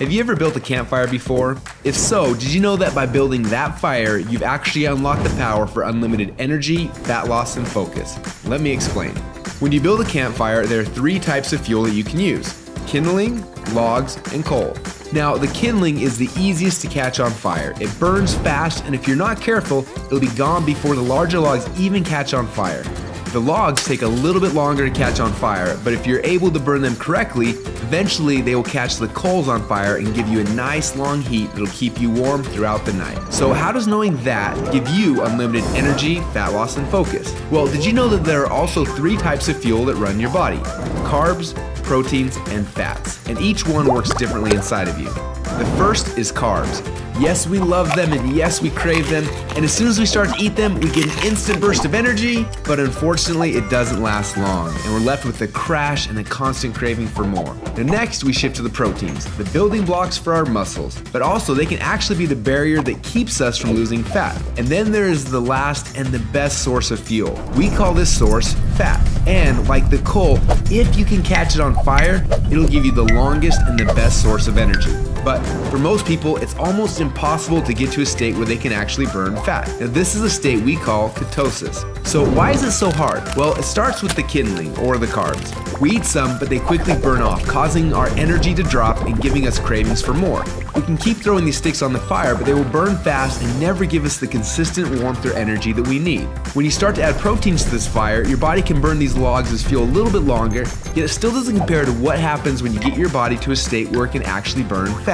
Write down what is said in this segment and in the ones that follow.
Have you ever built a campfire before? If so, did you know that by building that fire, you've actually unlocked the power for unlimited energy, fat loss, and focus? Let me explain. When you build a campfire, there are 3 types of fuel that you can use: kindling, logs, and coal. Now, the kindling is the easiest to catch on fire. It burns fast, and if you're not careful, it'll be gone before the larger logs even catch on fire. The logs take a little bit longer to catch on fire, but if you're able to burn them correctly, eventually they will catch the coals on fire and give you a nice long heat that'll keep you warm throughout the night. So how does knowing that give you unlimited energy, fat loss, and focus? Well, did you know that there are also 3 types of fuel that run your body? Carbs, proteins, and fats, and each one works differently inside of you. The first is carbs. Yes, we love them, and yes, we crave them, and as soon as we start to eat them, we get an instant burst of energy, but unfortunately, it doesn't last long, and we're left with a crash and a constant craving for more. Now next, we shift to the proteins, the building blocks for our muscles, but also they can actually be the barrier that keeps us from losing fat. And then there is the last and the best source of fuel. We call this source fat, and like the coal, if you can catch it on fire, it'll give you the longest and the best source of energy. But for most people, it's almost impossible to get to a state where they can actually burn fat. Now this is a state we call ketosis. So why is it so hard? Well, it starts with the kindling, or the carbs. We eat some, but they quickly burn off, causing our energy to drop and giving us cravings for more. We can keep throwing these sticks on the fire, but they will burn fast and never give us the consistent warmth or energy that we need. When you start to add proteins to this fire, your body can burn these logs as fuel a little bit longer, yet it still doesn't compare to what happens when you get your body to a state where it can actually burn fat.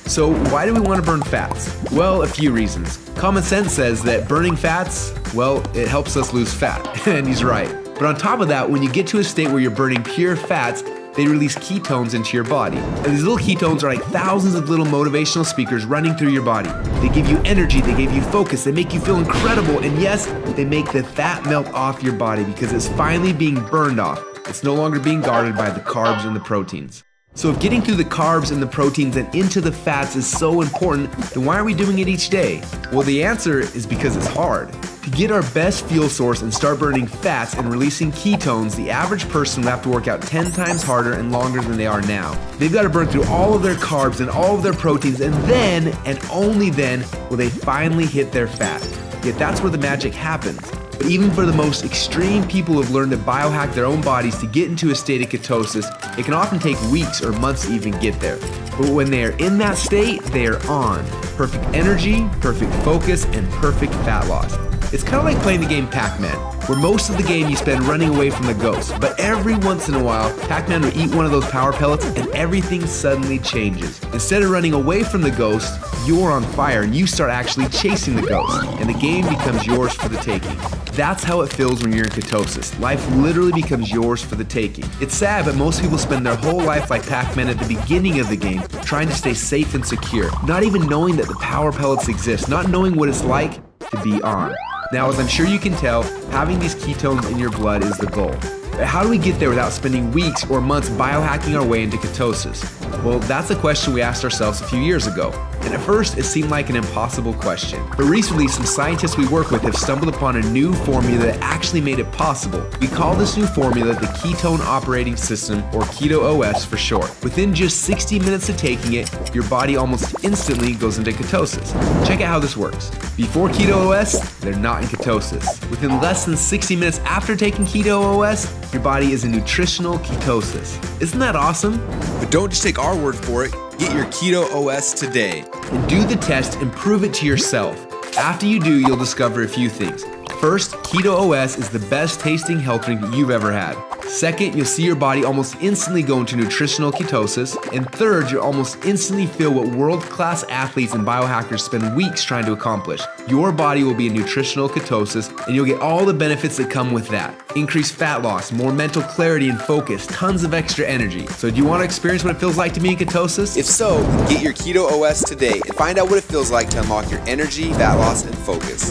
So why do we want to burn fats? Well, a few reasons. Common sense says that burning fats, well, it helps us lose fat, and he's right. But on top of that, when you get to a state where you're burning pure fats, they release ketones into your body. And these little ketones are like thousands of little motivational speakers running through your body. They give you energy, they give you focus, they make you feel incredible, and yes, they make the fat melt off your body because it's finally being burned off. It's no longer being guarded by the carbs and the proteins. So if getting through the carbs and the proteins and into the fats is so important, then why are we doing it each day? Well, the answer is because it's hard. To get our best fuel source and start burning fats and releasing ketones, the average person will have to work out 10 times harder and longer than they are now. They've got to burn through all of their carbs and all of their proteins, and then, and only then, will they finally hit their fat. Yet that's where the magic happens. But even for the most extreme people who have learned to biohack their own bodies to get into a state of ketosis, it can often take weeks or months to even get there. But when they are in that state, they are on. Perfect energy, perfect focus, and perfect fat loss. It's kind of like playing the game Pac-Man, where most of the game you spend running away from the ghost, but every once in a while, Pac-Man will eat one of those power pellets and everything suddenly changes. Instead of running away from the ghost, you're on fire and you start actually chasing the ghost, and the game becomes yours for the taking. That's how it feels when you're in ketosis. Life literally becomes yours for the taking. It's sad, but most people spend their whole life like Pac-Man at the beginning of the game, trying to stay safe and secure, not even knowing that the power pellets exist, not knowing what it's like to be on. Now, as I'm sure you can tell, having these ketones in your blood is the goal. But how do we get there without spending weeks or months biohacking our way into ketosis? Well, that's a question we asked ourselves a few years ago. And at first, it seemed like an impossible question. But recently, some scientists we work with have stumbled upon a new formula that actually made it possible. We call this new formula the Ketone Operating System, or Keto OS for short. Within just 60 minutes of taking it, your body almost instantly goes into ketosis. Check out how this works. Before Keto OS, they're not in ketosis. Within less than 60 minutes after taking Keto OS, your body is in nutritional ketosis. Isn't that awesome? But don't just take our word for it. Get your Keto OS today and do the test and prove it to yourself. After you do, you'll discover a few things. First, Keto OS is the best tasting health drink that you've ever had. Second, you'll see your body almost instantly go into nutritional ketosis. And third, you'll almost instantly feel what world-class athletes and biohackers spend weeks trying to accomplish. Your body will be in nutritional ketosis, and you'll get all the benefits that come with that. Increased fat loss, more mental clarity and focus, tons of extra energy. So do you want to experience what it feels like to be in ketosis? If so, get your Keto OS today and find out what it feels like to unlock your energy, fat loss, and focus.